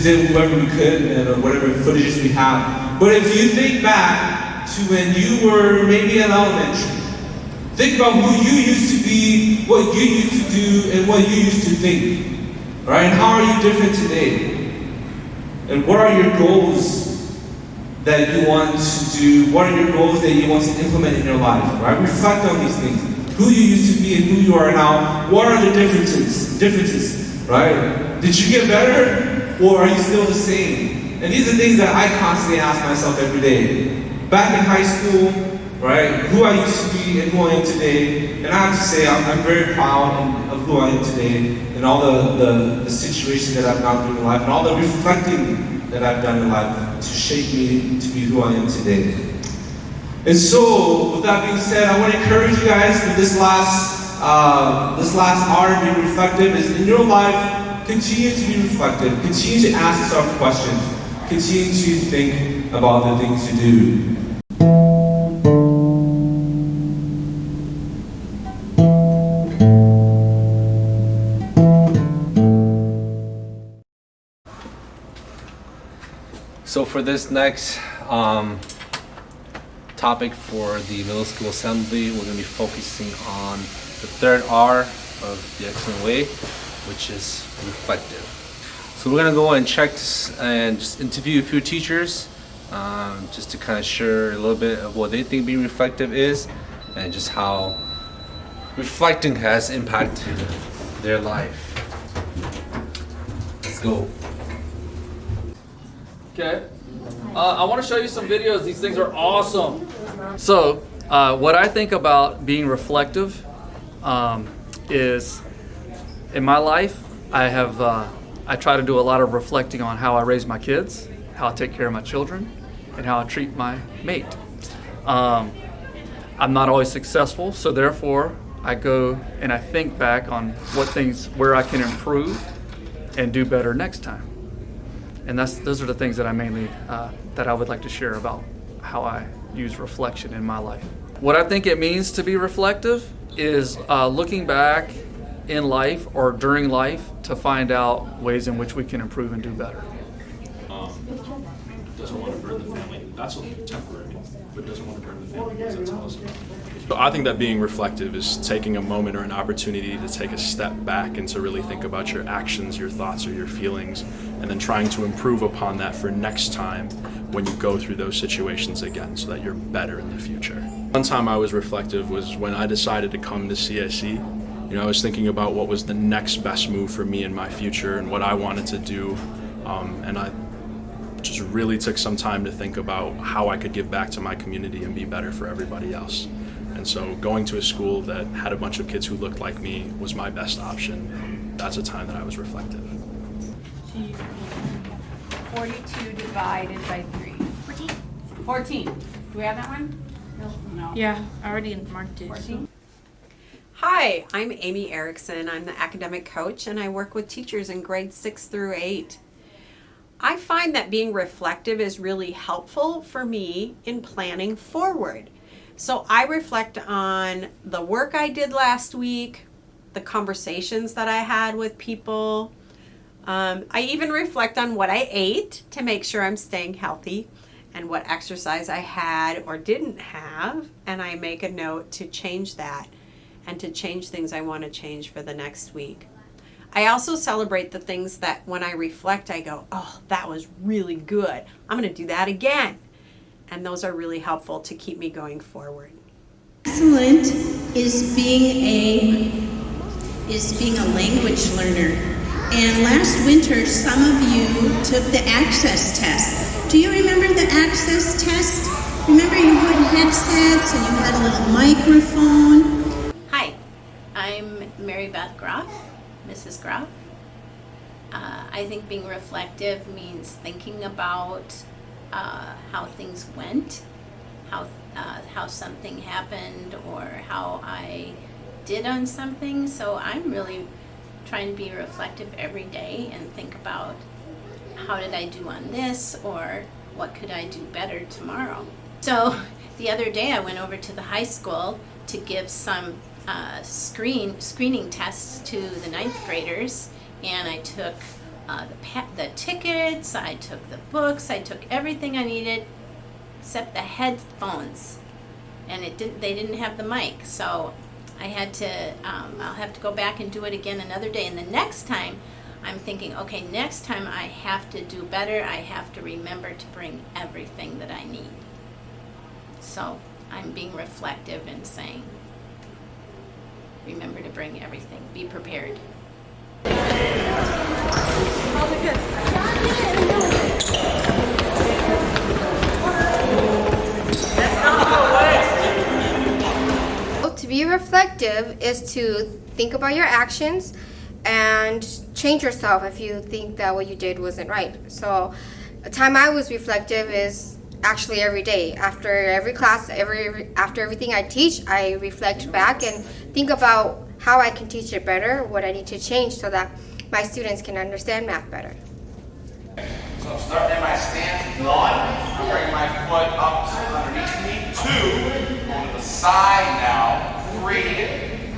did whatever we could and whatever footages we have. But if you think back to when you were maybe in elementary, think about who you used to be, what you used to do, and what you used to think. Right? And how are you different today? And what are your goals that you want to do? What are your goals that you want to implement in your life? Right? Reflect on these things. Who you used to be and who you are now. What are the differences? Right? Did you get better, or are you still the same? And these are things that I constantly ask myself every day. Back in high school, right? Who I used to be and who I am today. And I have to say, I'm very proud of who I am today and all the situations that I've gone through in life and all the reflecting that I've done in life to shape me to be who I am today. And so, with that being said, I want to encourage you guys with this last hour being reflective is in your life, continue to be reflective, continue to ask yourself questions, continue to think about the things to do. So for this next topic for the middle school assembly, we're going to be focusing on the third R of the Excellent Way, which is reflective. So we're going to go and check and just interview a few teachers just to kind of share a little bit of what they think being reflective is and just how reflecting has impacted their life. Let's go. Okay. I want to show you some videos. These things are awesome. So, what I think about being reflective is, in my life, I try to do a lot of reflecting on how I raise my kids, how I take care of my children, and how I treat my mate. I'm not always successful, so therefore, I go and I think back on where I can improve and do better next time. And those are the things that I mainly, that I would like to share about how I use reflection in my life. What I think it means to be reflective is looking back in life or during life to find out ways in which we can improve and do better. Doesn't want to burn the family. That's temporary, but doesn't want to burn the family. That's awesome. So I think that being reflective is taking a moment or an opportunity to take a step back and to really think about your actions, your thoughts, or your feelings, and then trying to improve upon that for next time when you go through those situations again so that you're better in the future. One time I was reflective was when I decided to come to CSE. I was thinking about what was the next best move for me in my future and what I wanted to do, and I just really took some time to think about how I could give back to my community and be better for everybody else. And so going to a school that had a bunch of kids who looked like me was my best option. That's a time that I was reflective. 42 divided by 3. 14. Do we have that one? No. Yeah, I already marked it. 14. Hi, I'm Amy Erickson. I'm the academic coach and I work with teachers in grades 6 through 8. I find that being reflective is really helpful for me in planning forward. So I reflect on the work I did last week, the conversations that I had with people. I even reflect on what I ate to make sure I'm staying healthy and what exercise I had or didn't have, and I make a note to change that and to change things I want to change for the next week. I also celebrate the things that when I reflect, I go, oh, that was really good. I'm going to do that again. And those are really helpful to keep me going forward. Excellent is being a language learner. And last winter, some of you took the access test. Do you remember the access test? Remember you had headsets and you had a little microphone? Hi, I'm Mary Beth Groff, Mrs. Groff. I think being reflective means thinking about how things went, how something happened, or how I did on something. So I'm really trying to be reflective every day and think about how did I do on this, or what could I do better tomorrow. So the other day I went over to the high school to give some screening tests to the 9th graders, and I took the tickets, I took the books, I took everything I needed except the headphones, and they didn't have the mic, so I had to, I'll have to go back and do it again another day. And the next time, I'm thinking, okay, next time I have to do better. I have to remember to bring everything that I need. So I'm being reflective and saying, remember to bring everything. Be prepared. To be reflective is to think about your actions and change yourself if you think that what you did wasn't right. So a time I was reflective is actually every day. After every class, after everything I teach, I reflect back and think about how I can teach it better, what I need to change so that my students can understand math better. So I'm starting in my stance, 1, I'm bringing my foot up to underneath me, 2, going to the side now, 3,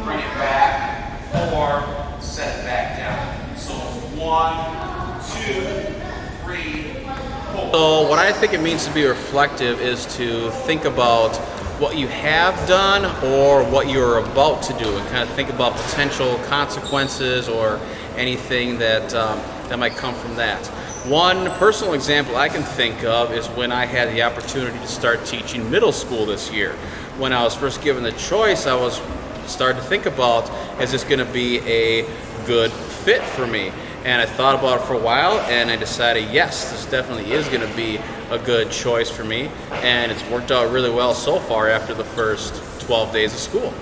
bring it back, 4, set it back down. So 1, 2, 3, 4. So what I think it means to be reflective is to think about what you have done or what you're about to do and kind of think about potential consequences or anything that might come from that. One personal example I can think of is when I had the opportunity to start teaching middle school this year. When I was first given the choice, I was starting to think about, is this going to be a good fit for me? And I thought about it for a while and I decided, yes, this definitely is going to be a good choice for me. And it's worked out really well so far after the first 12 days of school.